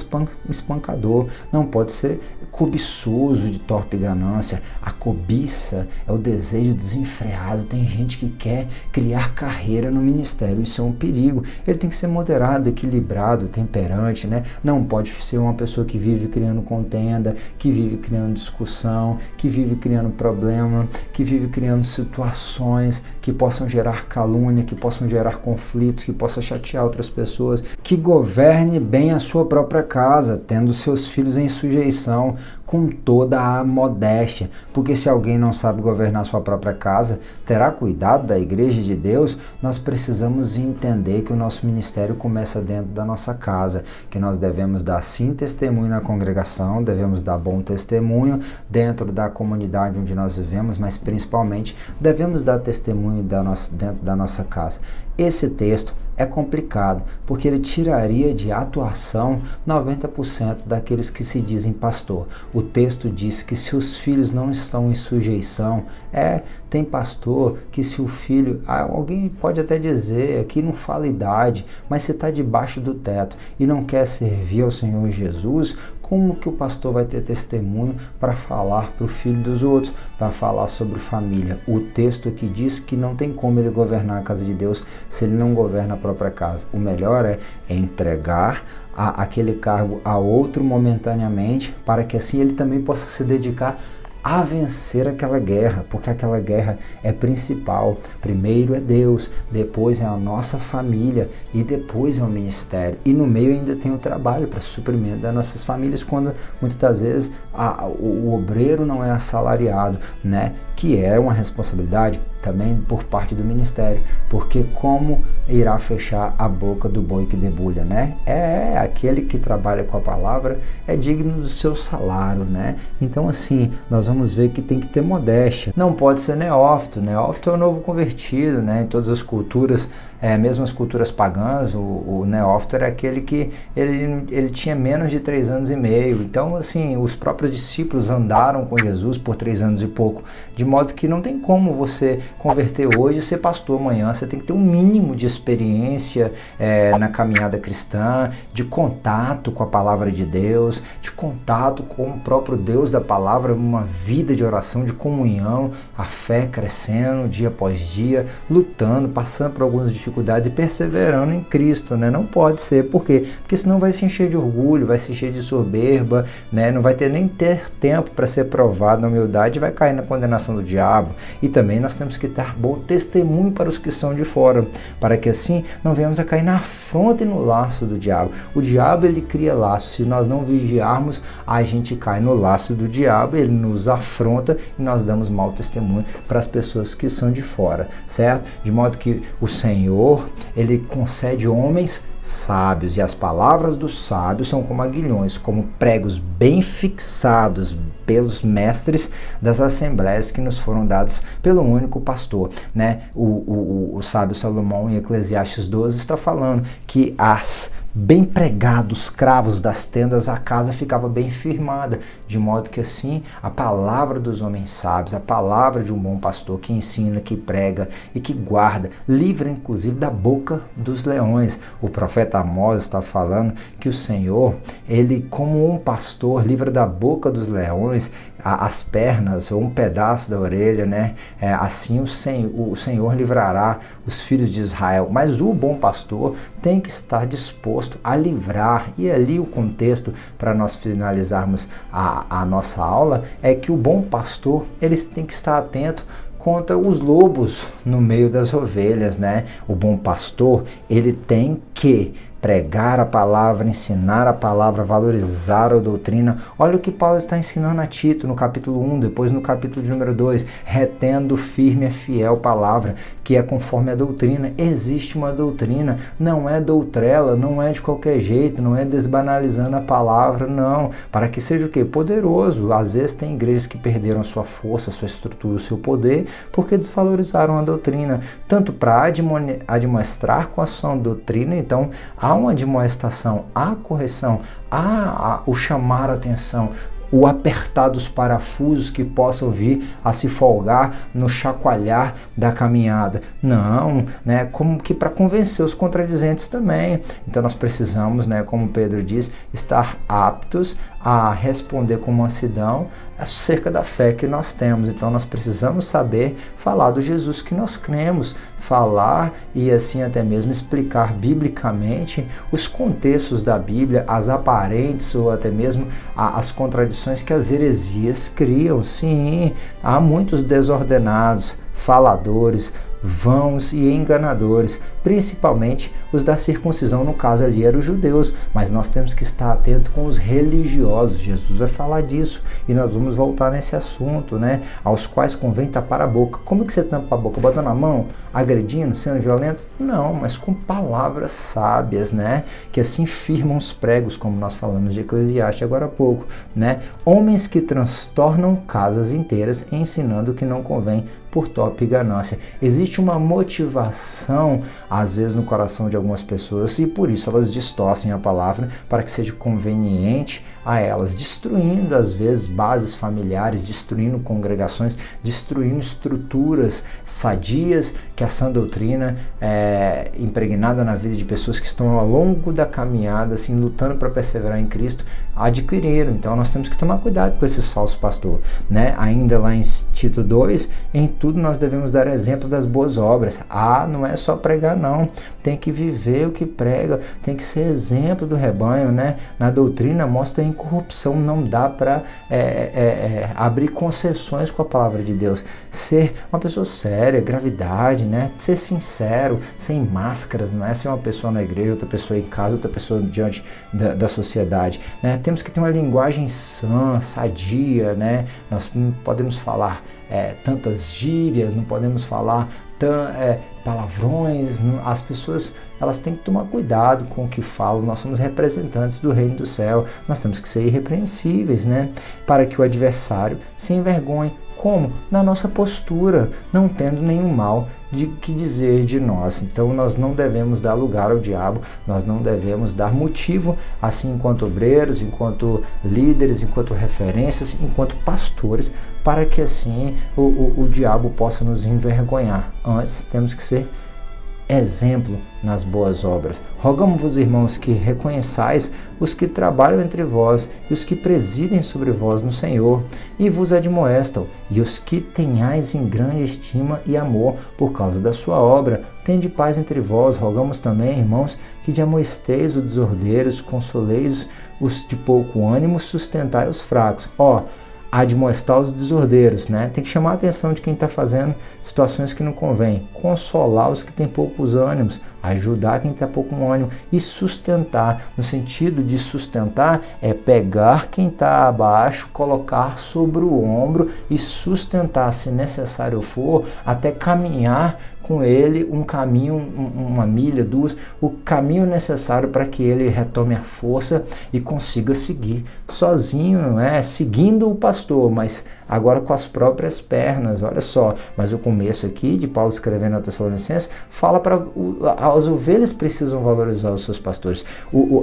espancador, não pode ser cobiçoso de torpe ganância. A cobiça é o desejo desenfreado. Tem gente que quer criar carreira no ministério, isso é um perigo. Ele tem que ser moderado, equilibrado, temperante, né? Não pode ser uma pessoa que vive criando contenda, que vive criando discussão, que vive criando problema, que vive criando situações que possam gerar calúnia, que possam gerar conflitos, que possam chatear outras pessoas. Que governe bem a sua própria casa, tendo seus filhos em sujeição, com toda a modéstia, porque se alguém não sabe governar sua própria casa, terá cuidado da igreja de Deus. Nós precisamos entender que o nosso ministério começa dentro da nossa casa, que nós devemos dar sim testemunho na congregação, devemos dar bom testemunho dentro da comunidade onde nós vivemos, mas principalmente devemos dar testemunho dentro da nossa casa. Esse texto é complicado, porque ele tiraria de atuação 90% daqueles que se dizem pastor. O texto diz que se os filhos não estão em sujeição, tem pastor que se o filho, alguém pode até dizer, aqui não fala idade, mas se está debaixo do teto e não quer servir ao Senhor Jesus, como que o pastor vai ter testemunho para falar para o filho dos outros, para falar sobre família? O texto aqui diz que não tem como ele governar a casa de Deus se ele não governa a própria casa. O melhor é entregar aquele cargo a outro momentaneamente, para que assim ele também possa se dedicar a vencer aquela guerra, porque aquela guerra é principal. Primeiro é Deus, depois é a nossa família e depois é o ministério. E no meio ainda tem o trabalho para suprimento das nossas famílias, quando muitas das vezes o obreiro não é assalariado, né? Que é uma responsabilidade também por parte do ministério, porque como irá fechar a boca do boi que debulha, né? Aquele que trabalha com a palavra é digno do seu salário, né? Então assim, nós vamos ver que tem que ter modéstia, não pode ser neófito. Neófito é o novo convertido, né? Em todas as culturas, mesmo as culturas pagãs, o neófito era aquele que ele tinha menos de 3 anos e meio. Então assim, os próprios discípulos andaram com Jesus por 3 anos e pouco, de modo que não tem como você converter hoje e ser pastor amanhã. Você tem que ter um mínimo de experiência na caminhada cristã, de contato com a palavra de Deus, de contato com o próprio Deus da palavra, uma vida de oração, de comunhão, a fé crescendo dia após dia, lutando, passando por algumas dificuldades e perseverando em Cristo, né? Não pode ser. Por quê? Porque senão vai se encher de orgulho, vai se encher de soberba, né? Não vai ter tempo para ser provado na humildade e vai cair na condenação do diabo. E também nós temos que dar bom testemunho para os que são de fora, para que assim não venhamos a cair na afronta e no laço do diabo. O diabo, ele cria laços. Se nós não vigiarmos, a gente cai no laço do diabo, ele nos afronta e nós damos mau testemunho para as pessoas que são de fora, certo? De modo que o Senhor, ele concede homens sábios, e as palavras dos sábios são como aguilhões, como pregos bem fixados pelos mestres das assembleias que nos foram dados pelo único pastor, né? O sábio Salomão, em Eclesiastes 12, está falando que as bem pregados os cravos das tendas, a casa ficava bem firmada, de modo que assim a palavra dos homens sábios, a palavra de um bom pastor que ensina, que prega e que guarda, livra inclusive da boca dos leões. O profeta Amós está falando que o Senhor, ele como um pastor, livra da boca dos leões as pernas ou um pedaço da orelha, né? Assim o Senhor livrará os filhos de Israel. Mas o bom pastor tem que estar disposto a livrar. E ali o contexto, para nós finalizarmos a nossa aula, é que o bom pastor, eles tem que estar atento contra os lobos no meio das ovelhas, né? O bom pastor, ele tem que pregar a palavra, ensinar a palavra, valorizar a doutrina. Olha o que Paulo está ensinando a Tito no capítulo 1, depois no capítulo de número 2, retendo firme a fiel palavra, que é conforme a doutrina. Existe uma doutrina, não é doutrela, não é de qualquer jeito, não é desbanalizando a palavra, não, para que seja o quê? Poderoso. Às vezes tem igrejas que perderam a sua força, a sua estrutura, o seu poder, porque desvalorizaram a doutrina, tanto para admoestar com a sua doutrina. Então há uma admoestação, há correção, há o chamar a atenção, o apertar dos parafusos que possam vir a se folgar no chacoalhar da caminhada. Não, né? Como que para convencer os contradizentes também. Então nós precisamos, né, como Pedro diz, estar aptos a responder com mansidão acerca da fé que nós temos. Então nós precisamos saber falar do Jesus que nós cremos, falar e assim até mesmo explicar biblicamente os contextos da Bíblia, as aparentes ou até mesmo as contradições que as heresias criam. Sim, há muitos desordenados, faladores, vãos e enganadores, principalmente os da circuncisão, no caso ali eram os judeus, mas nós temos que estar atento com os religiosos. Jesus vai falar disso e nós vamos voltar nesse assunto, né? Aos quais convém tapar a boca. Como que você tampa a boca? Botando a mão? Agredindo? Sendo violento? Não, mas com palavras sábias, né? Que assim firmam os pregos, como nós falamos de Eclesiastes agora há pouco, né? Homens que transtornam casas inteiras ensinando o que não convém por top e ganância. Existe uma motivação, às vezes, no coração de algumas pessoas e por isso elas distorcem a palavra para que seja conveniente a elas, destruindo às vezes bases familiares, destruindo congregações, destruindo estruturas sadias que a sã doutrina impregnada na vida de pessoas que estão ao longo da caminhada, assim, lutando para perseverar em Cristo, adquiriram. Então nós temos que tomar cuidado com esses falsos pastores, né? Ainda lá em Tito 2, em tudo nós devemos dar exemplo das boas obras. Não é só pregar não, tem que viver o que prega, tem que ser exemplo do rebanho, né? Na doutrina mostra incorrupção, não dá para abrir concessões com a palavra de Deus, ser uma pessoa séria, gravidade, né? Ser sincero, sem máscaras, não é ser uma pessoa na igreja, outra pessoa em casa, outra pessoa diante da sociedade, né? Temos que ter uma linguagem sã, sadia, né? Nós não podemos falar tantas gírias, não podemos falar palavrões. As pessoas, elas têm que tomar cuidado com o que falam. Nós somos representantes do reino do céu, nós temos que ser irrepreensíveis, né? Para que o adversário se envergonhe. Como? Na nossa postura, não tendo nenhum mal de que dizer de nós. Então nós não devemos dar lugar ao diabo, nós não devemos dar motivo, assim, enquanto obreiros, enquanto líderes, enquanto referências, enquanto pastores, para que assim o diabo possa nos envergonhar. Antes temos que ser exemplo nas boas obras. Rogamos-vos, irmãos, que reconheçais os que trabalham entre vós e os que presidem sobre vós no Senhor e vos admoestam, e os que tenhais em grande estima e amor por causa da sua obra. Tende paz entre vós. Rogamos também, irmãos, que admoesteis os desordeiros, consoleis os de pouco ânimo, sustentai os fracos. Admoestar os desordeiros, né? Tem que chamar a atenção de quem está fazendo situações que não convém, consolar os que têm poucos ânimos, ajudar quem está pouco ânimo e sustentar. No sentido de sustentar é pegar quem está abaixo, colocar sobre o ombro e sustentar, se necessário for, até caminhar com ele um caminho, uma milha, duas, o caminho necessário para que ele retome a força e consiga seguir sozinho, seguindo o pastor pastor, mas agora com as próprias pernas, olha só. Mas o começo aqui de Paulo escrevendo a Tessalonicenses fala para as ovelhas precisam valorizar os seus pastores,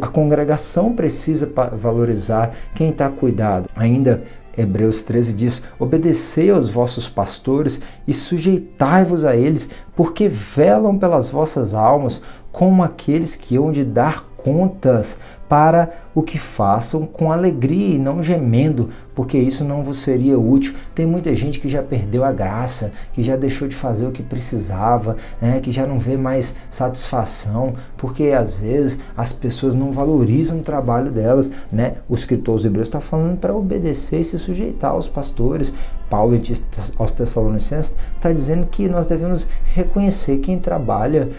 a congregação precisa valorizar quem está cuidado. Ainda Hebreus 13 diz: obedecei aos vossos pastores e sujeitai-vos a eles, porque velam pelas vossas almas, como aqueles que hão de dar contas, para o que façam com alegria e não gemendo, porque isso não vos seria útil. Tem muita gente que já perdeu a graça, que já deixou de fazer o que precisava, né, que já não vê mais satisfação, porque às vezes as pessoas não valorizam o trabalho delas, né? O escritor aos Hebreus está falando para obedecer e se sujeitar aos pastores. Paulo aos Tessalonicenses está dizendo que nós devemos reconhecer quem trabalha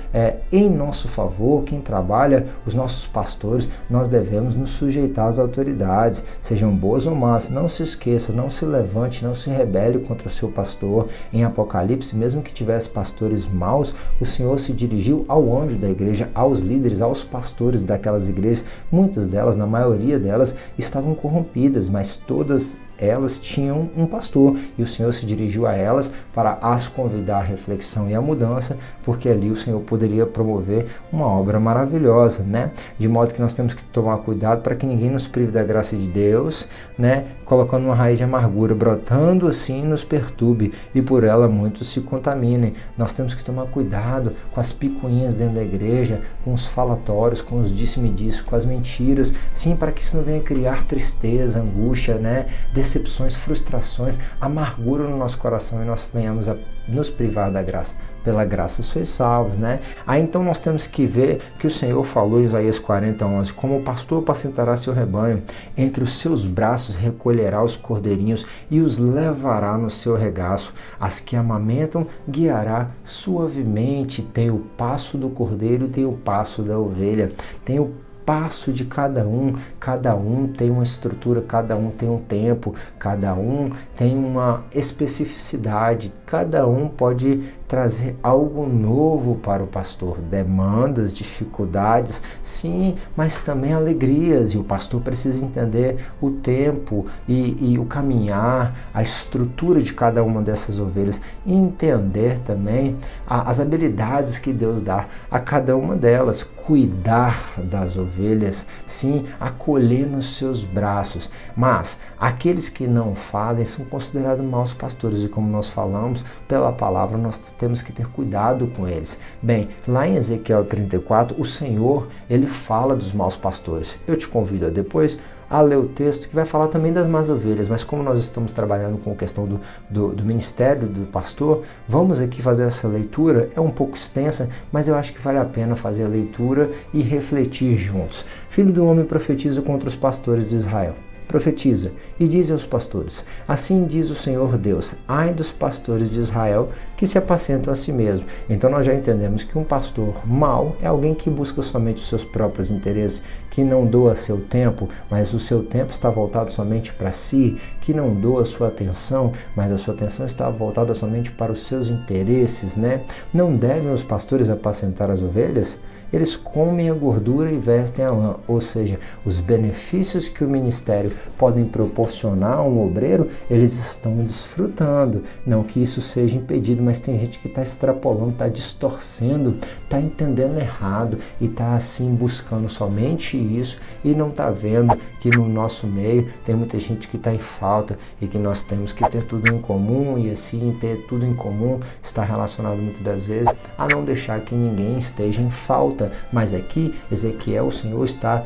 em nosso favor, quem trabalha, os nossos pastores. Nós devemos nos sujeitar às autoridades, sejam boas ou más. Não se esqueça, não se levante, não se rebele contra o seu pastor. Em Apocalipse, mesmo que tivesse pastores maus, o Senhor se dirigiu ao anjo da igreja, aos líderes, aos pastores daquelas igrejas. Muitas delas, na maioria delas, estavam corrompidas, mas todas elas tinham um pastor, e o Senhor se dirigiu a elas para as convidar à reflexão e à mudança, porque ali o Senhor poderia promover uma obra maravilhosa, né? De modo que nós temos que tomar cuidado para que ninguém nos prive da graça de Deus, né? Colocando uma raiz de amargura, brotando assim nos perturbe, e por ela muitos se contaminem. Nós temos que tomar cuidado com as picuinhas dentro da igreja, com os falatórios, com os disse-me-disse, com as mentiras, sim, para que isso não venha criar tristeza, angústia, né? Decepções, frustrações, amargura no nosso coração, e nós venhamos a nos privar da graça. Pela graça sois salvos, né? Aí então nós temos que ver que o Senhor falou em Isaías 40:11, como o pastor apacentará seu rebanho, entre os seus braços recolherá os cordeirinhos e os levará no seu regaço, as que amamentam guiará suavemente. Tem o passo do cordeiro e tem o passo da ovelha, tem o passo de cada um tem uma estrutura, cada um tem um tempo, cada um tem uma especificidade, cada um pode trazer algo novo para o pastor, demandas, dificuldades, sim, mas também alegrias, e o pastor precisa entender o tempo e o caminhar, a estrutura de cada uma dessas ovelhas, e entender também as habilidades que Deus dá a cada uma delas, cuidar das ovelhas, sim, acolher nos seus braços. Mas aqueles que não fazem são considerados maus pastores, e como nós falamos pela palavra, nós temos que ter cuidado com eles. Bem, lá em Ezequiel 34, o Senhor, ele fala dos maus pastores. Eu te convido a depois a ler o texto que vai falar também das más ovelhas, mas como nós estamos trabalhando com a questão do ministério do pastor, vamos aqui fazer essa leitura. É um pouco extensa, mas eu acho que vale a pena fazer a leitura e refletir juntos. Filho do homem, profetiza contra os pastores de Israel. Profetiza e diz aos pastores: assim diz o Senhor Deus, ai dos pastores de Israel que se apacentam a si mesmo. Então nós já entendemos que um pastor mau é alguém que busca somente os seus próprios interesses, que não doa seu tempo, mas o seu tempo está voltado somente para si, que não doa sua atenção, mas a sua atenção está voltada somente para os seus interesses, né? Não devem os pastores apacentar as ovelhas? Eles comem a gordura e vestem a lã, ou seja, os benefícios que o ministério podem proporcionar a um obreiro, eles estão desfrutando. Não que isso seja impedido, mas tem gente que está extrapolando, está distorcendo, está entendendo errado e está assim buscando somente isso e não está vendo que no nosso meio tem muita gente que está em falta e que nós temos que ter tudo em comum, e assim ter tudo em comum está relacionado muitas das vezes a não deixar que ninguém esteja em falta. Mas aqui, Ezequiel, o Senhor está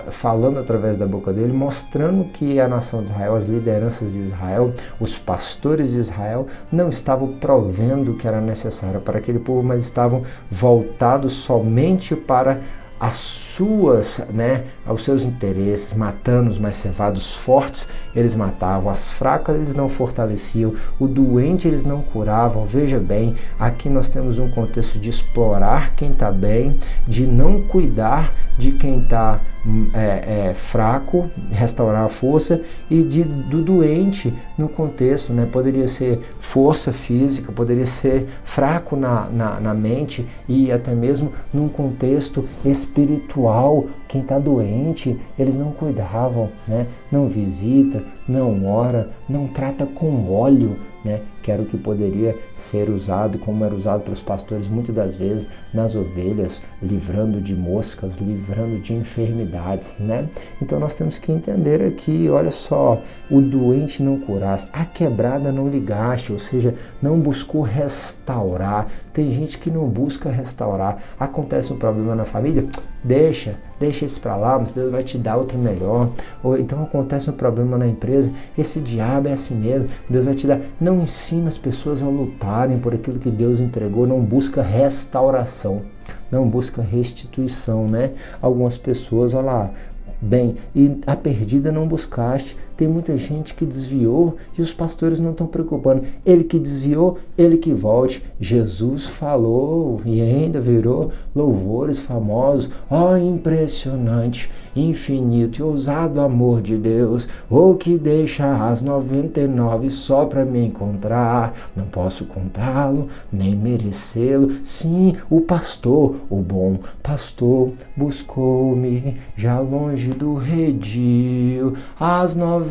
falando através da boca dele, mostrando que a nação de Israel, as lideranças de Israel, os pastores de Israel, não estavam provendo o que era necessário para aquele povo, mas estavam voltados somente para aos seus interesses, matando os mais cevados fortes, eles matavam, as fracas eles não fortaleciam, o doente eles não curavam. Veja bem, aqui nós temos um contexto de explorar quem está bem, de não cuidar de quem está fraco, restaurar a força, e do doente no contexto, né? Poderia ser força física, poderia ser fraco na mente, e até mesmo num contexto espiritual, Quem está doente, eles não cuidavam, né? Não visita, não ora, não trata com óleo, né? Que era o que poderia ser usado, como era usado pelos pastores muitas das vezes nas ovelhas, livrando de moscas, livrando de enfermidades, né? Então nós temos que entender aqui, olha só, o doente não curaste, a quebrada não ligaste, ou seja, não buscou restaurar. Tem gente que não busca restaurar. Acontece um problema na família, deixa esse para lá, mas Deus vai te dar outro melhor. Ou então acontece um problema na empresa, esse diabo é assim mesmo, Deus vai te dar. Não ensina as pessoas a lutarem por aquilo que Deus entregou, não busca restauração, não busca restituição, né? Algumas pessoas, olha lá, bem, e a perdida não buscaste. Tem muita gente que desviou e os pastores não estão preocupando. Ele que desviou, ele que volte. Jesus falou e ainda virou louvores famosos. Ó, impressionante, infinito e ousado amor de Deus, o que deixa as 99 só para me encontrar. Não posso contá-lo, nem merecê-lo. Sim, o pastor, o bom pastor, buscou-me já longe do redil. As 99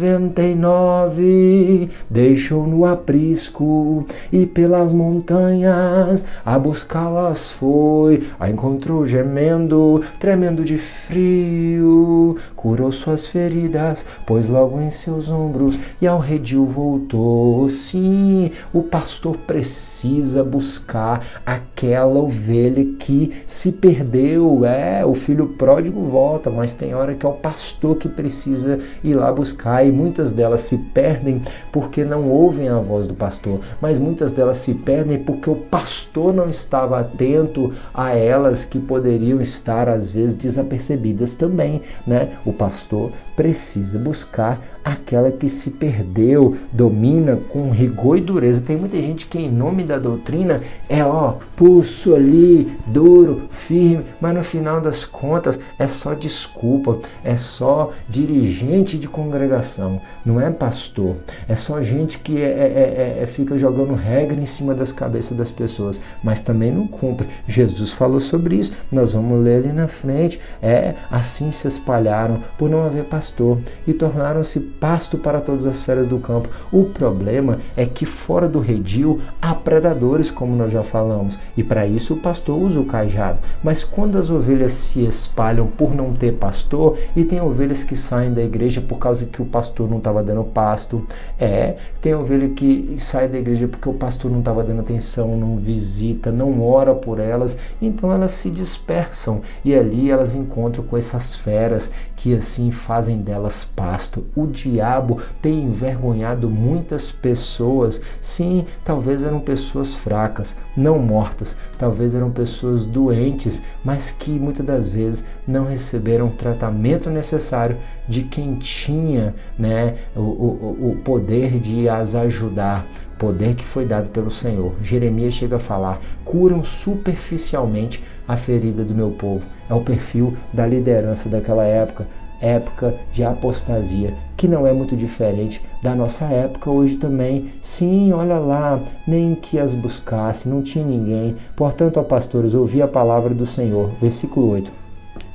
deixou no aprisco e pelas montanhas a buscá-las foi. A encontrou gemendo, tremendo de frio, curou suas feridas, pôs logo em seus ombros e ao redil voltou. Sim, o pastor precisa buscar aquela ovelha que se perdeu. O filho pródigo volta, mas tem hora que é o pastor que precisa ir lá buscar, e muitas delas se perdem porque não ouvem a voz do pastor, mas muitas delas se perdem porque o pastor não estava atento a elas, que poderiam estar às vezes desapercebidas também, né? O pastor precisa buscar aquela que se perdeu, domina com rigor e dureza. Tem muita gente que em nome da doutrina pulso ali, duro, firme, mas no final das contas é só desculpa, é só dirigente de congregação, não é pastor, é só gente que fica jogando regra em cima das cabeças das pessoas, mas também não cumpre. Jesus falou sobre isso, nós vamos ler ali na frente. Assim se espalharam por não haver pastor e tornaram-se pasto para todas as feras do campo. O problema é que fora do redil há predadores, como nós já falamos, e para isso o pastor usa o cajado. Mas quando as ovelhas se espalham por não ter pastor, e tem ovelhas que saem da igreja por causa que o pastor não estava dando pasto, tem ovelha que sai da igreja porque o pastor não estava dando atenção, não visita, não ora por elas, então elas se dispersam e ali elas encontram com essas feras que assim fazem delas pasto. O diabo tem envergonhado muitas pessoas. Sim, talvez eram pessoas fracas, não mortas, talvez eram pessoas doentes, mas que muitas das vezes não receberam o tratamento necessário de quem tinha, né, o poder de as ajudar, poder que foi dado pelo Senhor. Jeremias chega a falar: curam superficialmente a ferida do meu povo. É o perfil da liderança daquela época de apostasia, que não é muito diferente da nossa época hoje também. Sim, olha lá, nem que as buscasse, não tinha ninguém. Portanto, ó pastores, ouvi a palavra do Senhor. Versículo 8.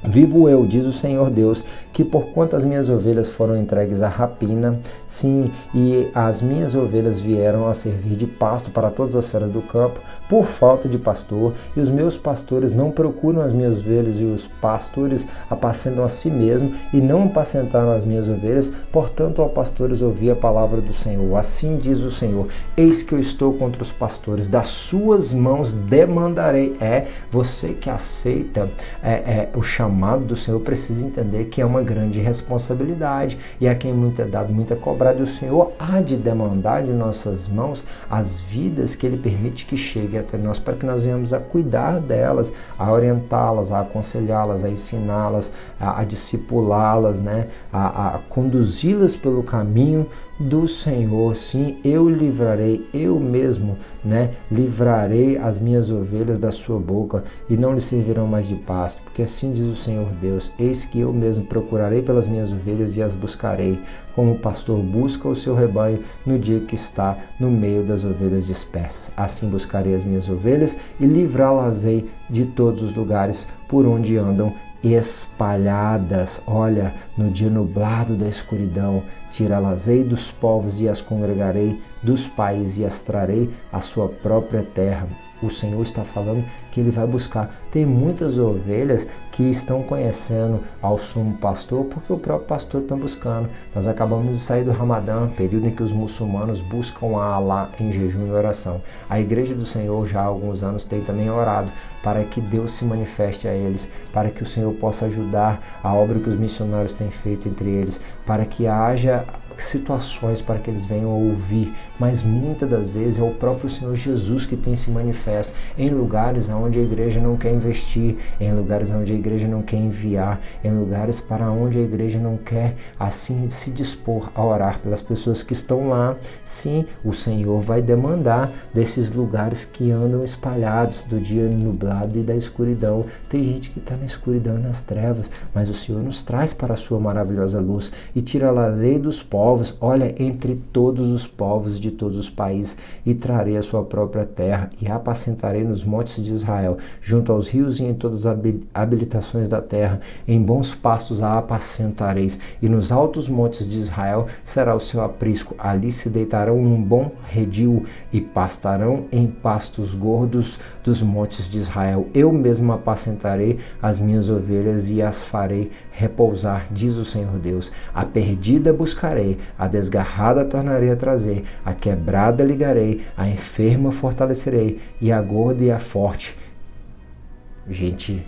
Vivo eu, diz o Senhor Deus, que porquanto as minhas ovelhas foram entregues à rapina, sim, e as minhas ovelhas vieram a servir de pasto para todas as feras do campo, por falta de pastor, e os meus pastores não procuram as minhas ovelhas, e os pastores apacentam a si mesmos, e não apacentaram as minhas ovelhas. Portanto, ó pastores, ouvi a palavra do Senhor. Assim diz o Senhor: eis que eu estou contra os pastores, das suas mãos demandarei. Você que aceita o chamado do Senhor precisa entender que é uma grande responsabilidade, e a quem muito é dado, muito é cobrado, e o Senhor há de demandar de nossas mãos as vidas que Ele permite que cheguem até nós, para que nós venhamos a cuidar delas, a orientá-las, a aconselhá-las, a ensiná-las, a discipulá-las, né? a conduzi-las pelo caminho do Senhor. Sim, eu livrarei, eu mesmo, né, livrarei as minhas ovelhas da sua boca, e não lhes servirão mais de pasto, porque assim diz o Senhor Deus: eis que eu mesmo procurarei pelas minhas ovelhas e as buscarei, como o pastor busca o seu rebanho no dia que está no meio das ovelhas dispersas. Assim buscarei as minhas ovelhas e livrá-las-ei de todos os lugares por onde andam, espalhadas. Olha, no dia nublado da escuridão, tirá-las-ei dos povos e as congregarei dos países e as trarei à sua própria terra. O Senhor está falando que Ele vai buscar. Tem muitas ovelhas que estão conhecendo ao sumo pastor porque o próprio pastor está buscando. Nós acabamos de sair do Ramadã, período em que os muçulmanos buscam a Alá em jejum e oração. A Igreja do Senhor já há alguns anos tem também orado para que Deus se manifeste a eles, para que o Senhor possa ajudar a obra que os missionários têm feito entre eles, para que haja situações para que eles venham a ouvir, mas muitas das vezes é o próprio Senhor Jesus que tem se manifesto em lugares onde a igreja não quer investir, em lugares onde a igreja não quer enviar, em lugares para onde a igreja não quer assim se dispor a orar pelas pessoas que estão lá. Sim, o Senhor vai demandar desses lugares que andam espalhados do dia nublado e da escuridão. Tem gente que está na escuridão e nas trevas, mas o Senhor nos traz para a sua maravilhosa luz e tira-las-ei dos povos, olha, entre todos os povos de todos os países, e trarei a sua própria terra, e apacentarei nos montes de Israel, junto aos rios e em todas as habilitações da terra. Em bons pastos a apacentareis, e nos altos montes de Israel será o seu aprisco. Ali se deitarão num bom redil, e pastarão em pastos gordos dos montes de Israel. Eu mesmo apacentarei as minhas ovelhas e as farei repousar, diz o Senhor Deus. A perdida buscarei, a desgarrada tornarei a trazer, a quebrada ligarei, a enferma fortalecerei, e a gorda e a forte, gente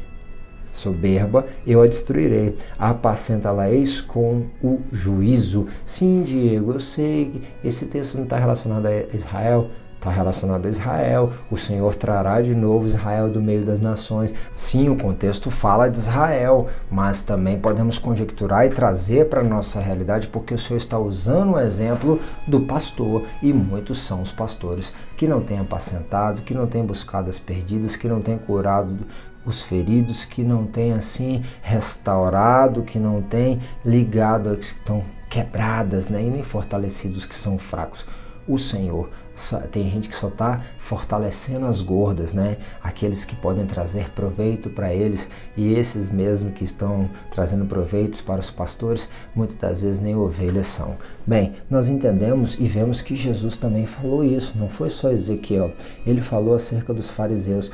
soberba, eu a destruirei. Apacenta-la-eis com o juízo. Sim, Diego, eu sei que esse texto não está relacionado a Israel. Está relacionado a Israel. O Senhor trará de novo Israel do meio das nações. Sim, o contexto fala de Israel, mas também podemos conjecturar e trazer para a nossa realidade, porque o Senhor está usando o exemplo do pastor, e muitos são os pastores que não têm apacentado, que não têm buscado as perdidas, que não têm curado os feridos, que não têm assim restaurado, que não têm ligado a que estão quebradas, né? E nem fortalecidos os que são fracos. O Senhor, tem gente que só está fortalecendo as gordas, né? Aqueles que podem trazer proveito para eles, e esses mesmo que estão trazendo proveitos para os pastores, muitas das vezes nem ovelhas são. Bem, nós entendemos e vemos que Jesus também falou isso, não foi só Ezequiel. Ele falou acerca dos fariseus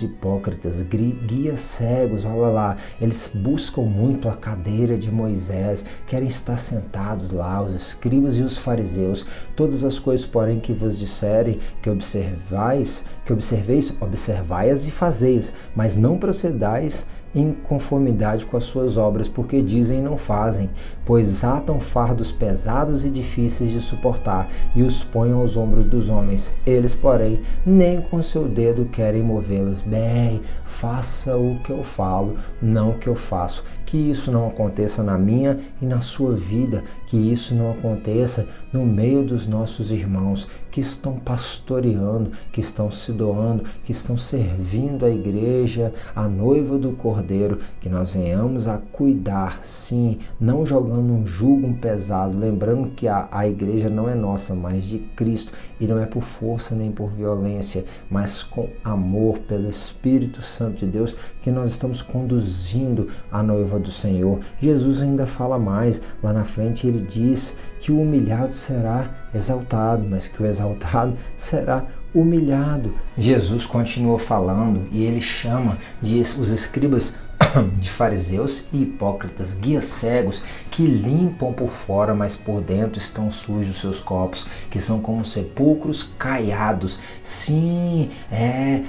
hipócritas, guias cegos, olha lá, eles buscam muito a cadeira de Moisés, querem estar sentados lá, os escribas e os fariseus. Todas as coisas, porém, que vos disserem que observeis, observai-as e fazeis, mas não procedais em conformidade com as suas obras, porque dizem e não fazem, pois atam fardos pesados e difíceis de suportar e os põem aos ombros dos homens. Eles, porém, nem com seu dedo querem movê-los. Bem, faça o que eu falo, não o que eu faço. Que isso não aconteça na minha e na sua vida, que isso não aconteça no meio dos nossos irmãos que estão pastoreando, que estão se doando, que estão servindo a igreja, a noiva do Cordeiro, que nós venhamos a cuidar, sim, não jogando um jugo pesado, lembrando que a igreja não é nossa, mas de Cristo, e não é por força nem por violência, mas com amor, pelo Espírito Santo de Deus, que nós estamos conduzindo a noiva do Senhor. Jesus ainda fala mais, lá na frente ele diz que o humilhado será exaltado, mas que o exaltado será humilhado. Jesus continuou falando e ele chama os escribas de fariseus e hipócritas, guias cegos, que limpam por fora, mas por dentro estão sujos seus corpos, que são como sepulcros caiados. Sim,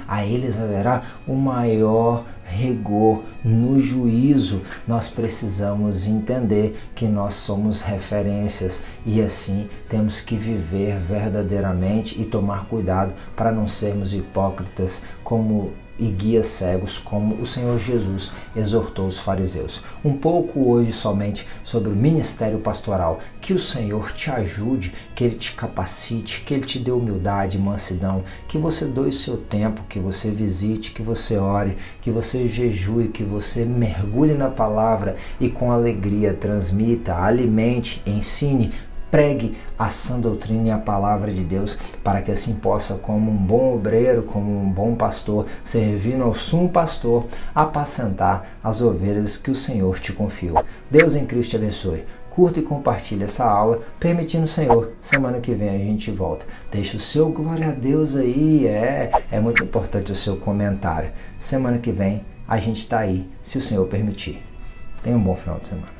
a eles haverá o maior rigor no juízo. Nós precisamos entender que nós somos referências e assim temos que viver verdadeiramente e tomar cuidado para não sermos hipócritas e guias cegos, como o Senhor Jesus exortou os fariseus. Um pouco hoje somente sobre o ministério pastoral. Que o Senhor te ajude, que Ele te capacite, que Ele te dê humildade e mansidão, que você doe seu tempo, que você visite, que você ore, que você jejue, que você mergulhe na palavra e com alegria transmita, alimente, ensine pregue a sã doutrina e a palavra de Deus, para que assim possa, como um bom obreiro, como um bom pastor, servindo ao sumo pastor, apacentar as ovelhas que o Senhor te confiou. Deus em Cristo te abençoe. Curta e compartilhe essa aula, permitindo o Senhor. Semana que vem a gente volta. Deixa o seu glória a Deus aí, é muito importante o seu comentário. Semana que vem a gente está aí, se o Senhor permitir. Tenha um bom final de semana.